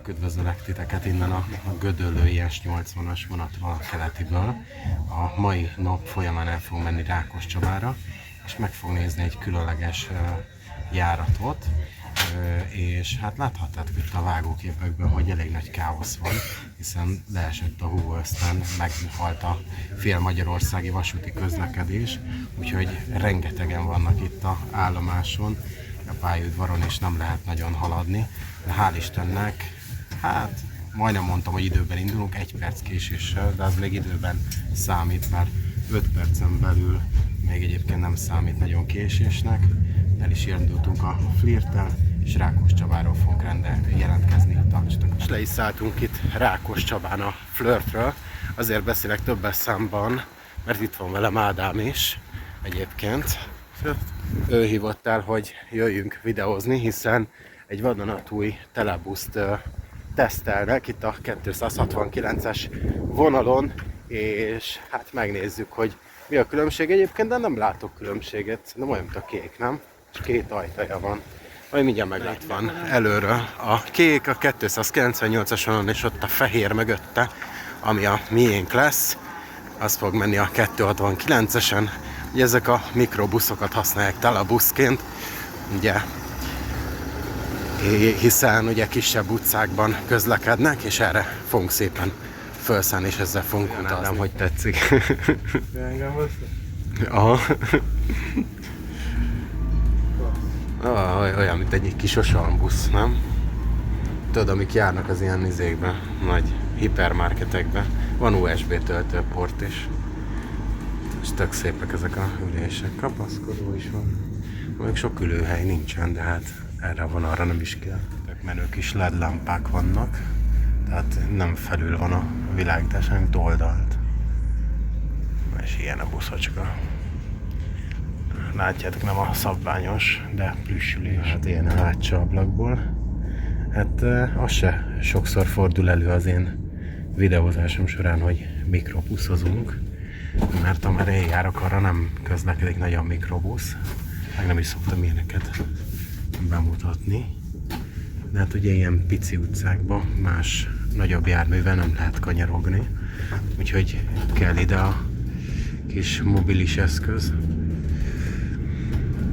Sziasztok, üdvözöllek titeket innen a Gödöllői S80-as vonatról, a keletiből. A mai nap folyamán el fogunk menni Rákoscsabára, és meg fogunk nézni egy különleges járatot, és hát láthattátok itt a vágóképekben, hogy elég nagy káosz van, hiszen leesett a hó, aztán meghalt a fél magyarországi vasúti közlekedés, úgyhogy rengetegen vannak itt a állomáson, a pályaudvaron, és nem lehet nagyon haladni, de hál' Istennek, hát majdnem mondtam, hogy időben indulunk, 1 perc késéssel, de az még időben számít, mert 5 percen belül még egyébként nem számít nagyon késésnek. El is indultunk a Flirttel, és Rákoscsabáról fogunk jelentkezni. Tartsatok! És le is szálltunk itt Rákoscsabán a Flirtről, azért beszélek többes számban, mert itt van velem Ádám is egyébként. Ő hívott el, hogy jöjjünk videózni, hiszen egy vadonatúj telebuszt tesztelnek itt a 269-es vonalon, és hát megnézzük, hogy mi a különbség. Egyébként de nem látok különbséget, nem olyan, mint a kék, nem? És 2 ajtaja van. Majd mindjárt meglát van előről. A kék a 298-as vonalon, és ott a fehér mögötte, ami a miénk lesz, az fog menni a 269-esen. Ugye ezek a mikrobuszokat használják telebuszként, ugye, hiszen ugye kisebb utcákban közlekednek, és erre fogunk szépen felszállni, és ezzel fogunk utazni. Nem, hogy tetszik. Aha. Olyan, mint egy kis osalombusz, nem? Tudod, amik járnak az ilyen izékben, nagy hipermarketekben. Van USB töltőport is. És tök szépek ezek a ülések. Kapaszkodó is van. Még sok ülőhely nincsen, de hát erre van, arra nem is kell. Tök menő kis LED lámpák vannak. Tehát nem felül van a világítás, hanem oldalt. És ilyen a buszocska. Látjátok, nem a szabványos, de plüssülés. Hát ilyen a hátsó ablakból. Hát az se sokszor fordul elő az én videózásom során, hogy mikrobuszozunk. Mert amerre én járok, arra nem közlekedik nagyon mikrobusz. Meg nem is szoktam ilyeneket bemutatni. De hát ugye ilyen pici utcákban más nagyobb járművel nem lehet kanyarogni. Úgyhogy kell ide a kis mobilis eszköz.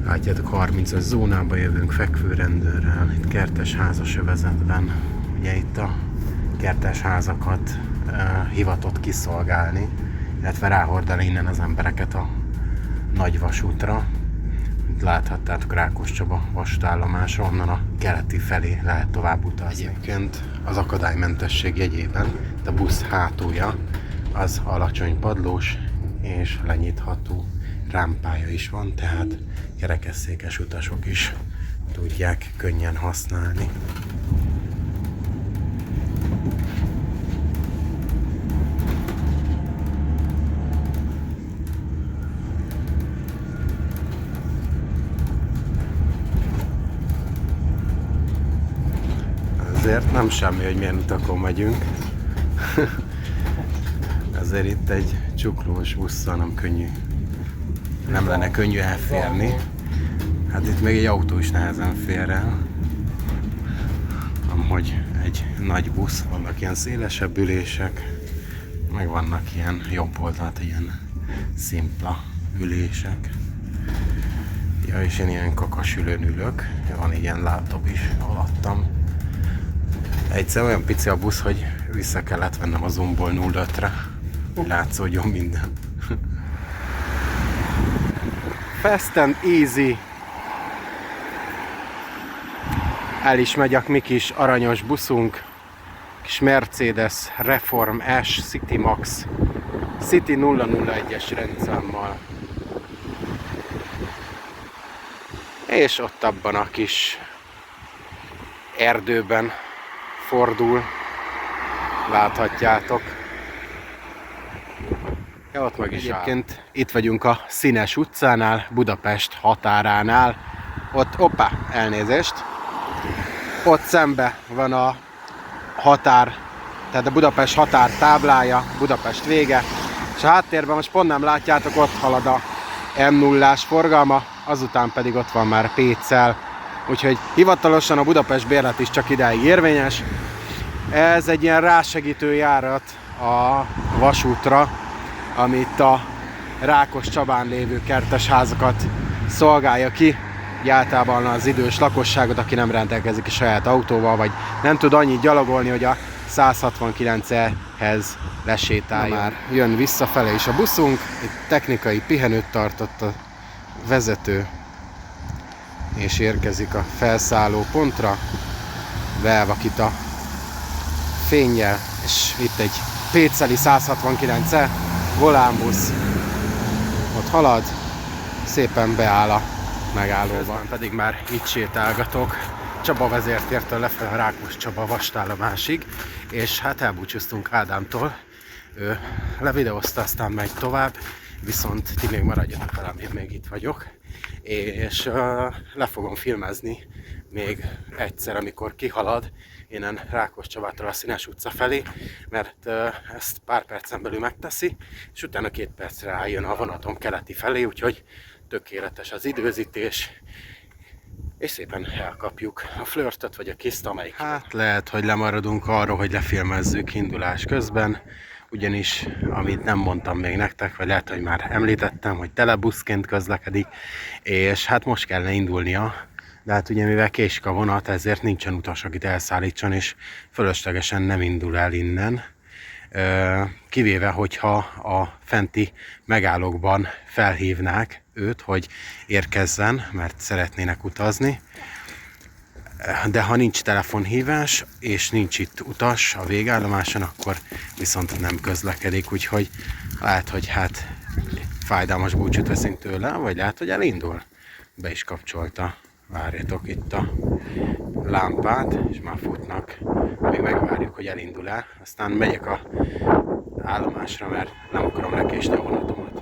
Látjátok, 30-as zónába jövünk fekvőrendőrrel, itt kertes házas övezetben. Ugye itt a kertes házakat hivatott kiszolgálni, illetve ráhordani innen az embereket a nagy vasútra. Itt láthattátok Rákoscsaba vasútállomásra, onnan a keleti felé lehet tovább utazni. Egyébként az akadálymentesség jegyében a busz hátulja az alacsony padlós és lenyitható rámpája is van, tehát kerekesszékes utasok is tudják könnyen használni. Ezért nem semmi, hogy milyen utakon megyünk. Ezért itt egy csuklós busszal nem lenne könnyű elférni. Hát itt még egy autó is nehezen fér el. Amhogy egy nagy busz, vannak ilyen szélesebb ülések, meg vannak ilyen jobb oldalt, ilyen szimpla ülések. Ja, és én ilyen kakasülőn ülök, van ilyen látóbb is alattam. Egyszer olyan pici a busz, hogy vissza kellett vennem a Zoomból 05-re, látszódjon minden. Fast and easy. El is megy a mi kis aranyos buszunk, kis Mercedes Reform S City Max City 001-es rendszámmal. És ott abban a kis erdőben fordul, láthatjátok. Ja, ott meg is egyébként itt vagyunk a Színes utcánál, Budapest határánál. Ott, hoppá, elnézést. Ott szembe van a határ, tehát a Budapest határ táblája, Budapest vége. És a háttérben most pont nem látjátok, ott halad a M0-ás forgalma, azután pedig ott van már Pécsel. Úgyhogy hivatalosan a Budapest bérlet is csak idáig érvényes. Ez egy ilyen rásegítő járat a vasútra, amit a Rákoscsabán lévő kertesházakat szolgálja ki. Általában az idős lakosságot, aki nem rendelkezik saját autóval, vagy nem tud annyit gyalogolni, hogy a 169-hez lesétáljon. Már jön visszafele is a buszunk, itt technikai pihenőt tartott a vezető, és érkezik a felszálló pontra, belvakít fénnyel, és itt egy péceli 169-e, volánbusz ott halad, szépen beáll a megállóban. Közben pedig már itt sétálgatok Csaba vezértértől lefelé a Rákoscsaba vastállomásig, és hát elbúcsúztunk Ádámtól, ő levideózta, aztán megy tovább, viszont ti még maradjatok velem, én még itt vagyok, és le fogom filmezni még egyszer, amikor kihalad innen Rákoscsabától a Színes utca felé, mert ezt pár percen belül megteszi, és utána 2 percre rájön a vonatom keleti felé, úgyhogy tökéletes az időzítés, és szépen elkapjuk a flörtöt vagy a kiszt, amelyik... Hát lehet, hogy lemaradunk arról, hogy lefilmezzük indulás közben, ugyanis, amit nem mondtam még nektek, vagy lehet, hogy már említettem, hogy telebuszként közlekedik, és hát most kellene indulnia, de hát ugye mivel késik a vonat, ezért nincsen utas, akit elszállítson, és fölöslegesen nem indul el innen. Kivéve, hogyha a fenti megállókban felhívnák őt, hogy érkezzen, mert szeretnének utazni. De ha nincs telefonhívás, és nincs itt utas a végállomáson, akkor viszont nem közlekedik, úgyhogy lehet, hogy hát fájdalmas búcsút veszünk tőle, vagy lehet, hogy elindul. Be is kapcsolta. Várjatok itt a lámpát, és már futnak. Még megvárjuk, hogy elindul el. Aztán megyek a állomásra, mert nem akarom lekésni a vonatomat.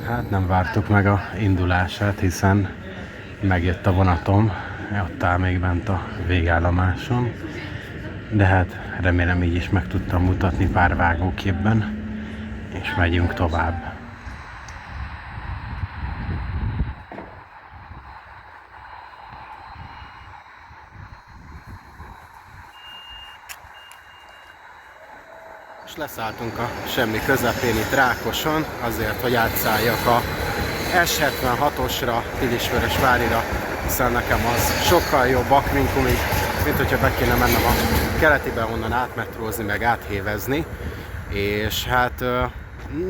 Hát nem vártuk meg a indulását, hiszen megjött a vonatom, ott áll még bent a végállomáson, de hát remélem így is meg tudtam mutatni pár vágóképben, és megyünk tovább. Most leszálltunk a semmi közepén itt Rákoson, azért, hogy átszálljak a S76-osra, Pilisvörösvárira, hiszen nekem az sokkal jobb akminkumig, mint hogyha be kéne mennem a keletibe onnan átmetrózni, meg áthévezni, és hát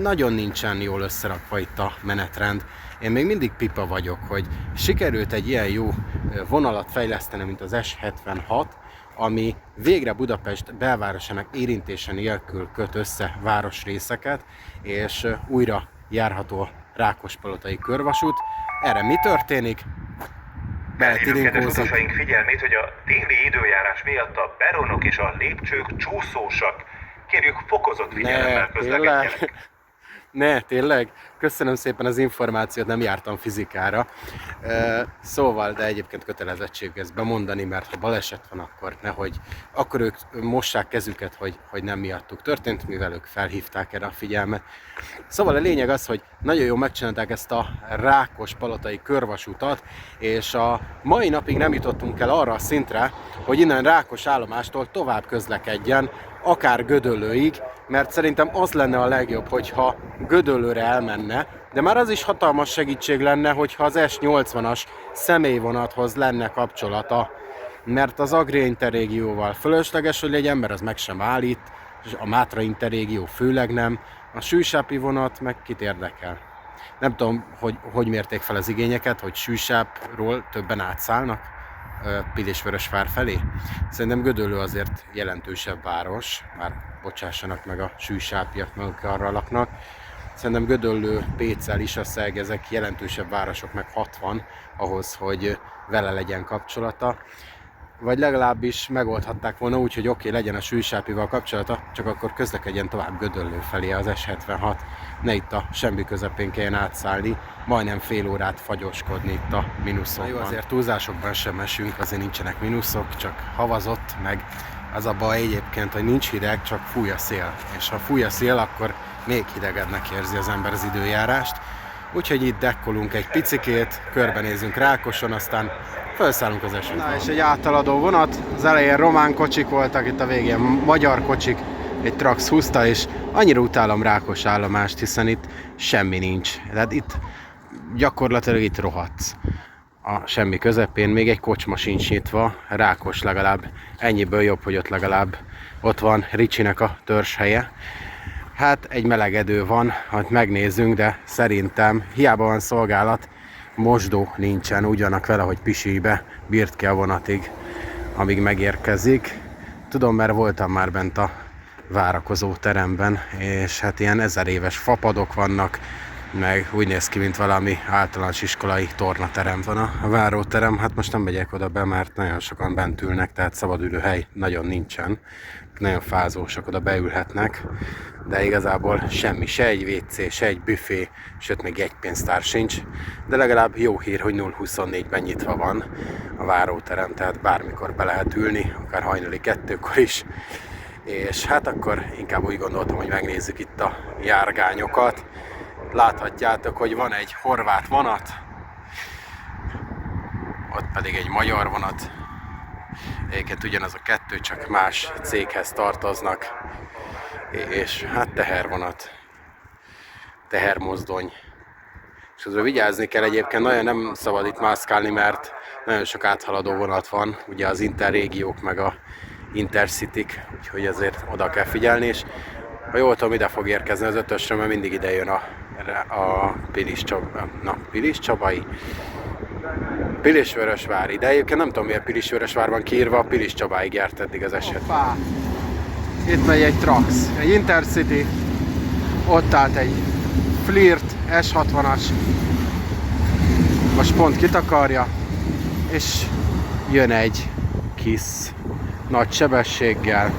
nagyon nincsen jól összerakva itt a menetrend. Én még mindig pipa vagyok, hogy sikerült egy ilyen jó vonalat fejleszteni, mint az S76, ami végre Budapest belvárosának érintése nélkül köt össze városrészeket, és újra járható Rákospalotai körvasút. Erre mi történik? Felhívjuk utasaink figyelmét, hogy a téli időjárás miatt a peronok és a lépcsők csúszósak. Kérjük, fokozott figyelemmel közlekedjenek. Ne, tényleg? Köszönöm szépen az információt, nem jártam fizikára. Szóval, de egyébként kötelezettség ezt bemondani, mert ha baleset van, akkor ők mossák kezüket, hogy nem miattuk történt, mivel ők felhívták erre a figyelmet. Szóval a lényeg az, hogy nagyon jól megcsinálták ezt a Rákospalotai körvasutat, és a mai napig nem jutottunk el arra a szintre, hogy innen Rákos állomástól tovább közlekedjen, akár Gödöllőig, mert szerintem az lenne a legjobb, hogyha Gödöllőre elmenne, de már az is hatalmas segítség lenne, hogyha az S80-as személyvonathoz lenne kapcsolata, mert az Agria Interrégióval fölösleges, hogy legyen, mert az meg sem állít, és a Mátra Interrégió főleg nem, a Sűsápi vonat meg kit érdekel. Nem tudom, hogy mérték fel az igényeket, hogy Sűsápról többen átszállnak Pilisvörösvár felé. Szerintem Gödöllő azért jelentősebb város, már bocsássanak meg a sűsápiak, meg arra laknak. Szerintem Gödöllő, Pécel, Isasszeg, ezek jelentősebb városok, meg 60 ahhoz, hogy vele legyen kapcsolata. Vagy legalábbis megoldhatták volna úgy, hogy oké, legyen a Sűsápival kapcsolata, csak akkor közlekedjen tovább Gödöllő felé az S76. Ne itt a semmi közepén kelljen átszállni, majdnem fél órát fagyoskodni itt a mínuszokban. Jó, azért túlzásokban sem esünk, azért nincsenek mínuszok, csak havazott, meg Az a baj egyébként, hogy nincs hideg, csak fúj a szél. És ha fúj a szél, akkor még hidegebbnek érzi az ember az időjárást. Úgyhogy itt dekkolunk egy picikét, körbenézünk Rákoson, aztán felszállunk az esőt. Na és egy áthaladó vonat, az elején román kocsik voltak, itt a végén magyar kocsik, egy Trax húzta, és annyira utálom Rákos állomást, hiszen itt semmi nincs. Tehát itt gyakorlatilag itt rohadsz. A semmi közepén, még egy kocsma sincs nyitva, Rákos legalább ennyiből jobb, hogy ott legalább ott van Ricsinek a törzshelye. Hát egy melegedő van, hát megnézzünk, de szerintem hiába van szolgálat, mosdó nincsen, úgy vannak vele, hogy Pisybe bírt ki a vonatig, amíg megérkezik. Tudom, mert voltam már bent a várakozó teremben, és hát ilyen 1000 éves fapadok vannak, meg úgy néz ki, mint valami általános iskolai tornaterem van a váróterem. Hát most nem megyek oda be, mert nagyon sokan bent ülnek, tehát szabadülőhely nagyon nincsen. Nagyon fázósak, oda beülhetnek, de igazából semmi, se egy WC, se egy büfé, sőt még egy pénztár sincs. De legalább jó hír, hogy 0-24-ben nyitva van a váróterem, tehát bármikor be lehet ülni, akár hajnali 2-kor is. És hát akkor inkább úgy gondoltam, hogy megnézzük itt a járgányokat. Láthatjátok, hogy van egy horvát vonat, ott pedig egy magyar vonat. Egyébként ugyanaz a kettő, csak más céghez tartoznak. És hát tehervonat, tehermozdony. És azra vigyázni kell, egyébként nagyon nem szabad itt mászkálni, mert nagyon sok áthaladó vonat van, ugye az interrégiók meg a intercityk, úgyhogy ezért oda kell figyelni, és ha jól tudom, ide fog érkezni az 5-ösre, mert mindig ide jön a Pilisvörösvári, de egyébként nem tudom, miért Pilisvörösvár van kiírva, Pilis Csabáig járt eddig az eset. Hoppá. Itt megy egy Trax, egy Intercity, ott állt egy Flirt S60-as, most pont kitakarja, és jön egy KISZ nagy sebességgel,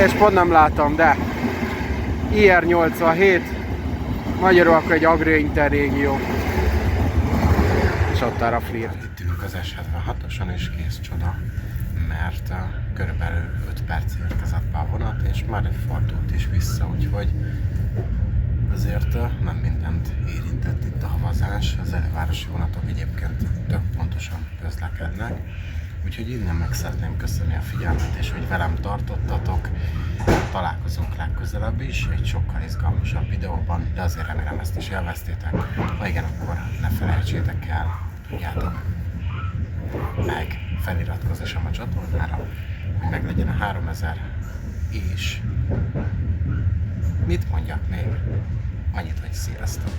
és pont nem látom, de IR87, magyarul akkor egy Agri Interrégió, és ott áll a Flirt. Itt ülünk az S76-oson, és kész csoda, mert körülbelül 5 perc érkezett be a vonat, és már fordult is vissza, úgyhogy azért nem mindent érintett itt a havazás. Az elővárosi vonatok egyébként tök pontosan közlekednek, úgyhogy innen meg szeretném köszönni a figyelmet, és hogy velem tartottatok. Találkozunk legközelebb is, egy sokkal izgalmasabb videóban, de azért remélem ezt is élveztétek. Ha igen, akkor ne felejtsétek el, tudjátok, meg feliratkozásom a csatornára, hogy meglegyen a 3000, és mit mondjak még? Annyit, hogy sziasztok!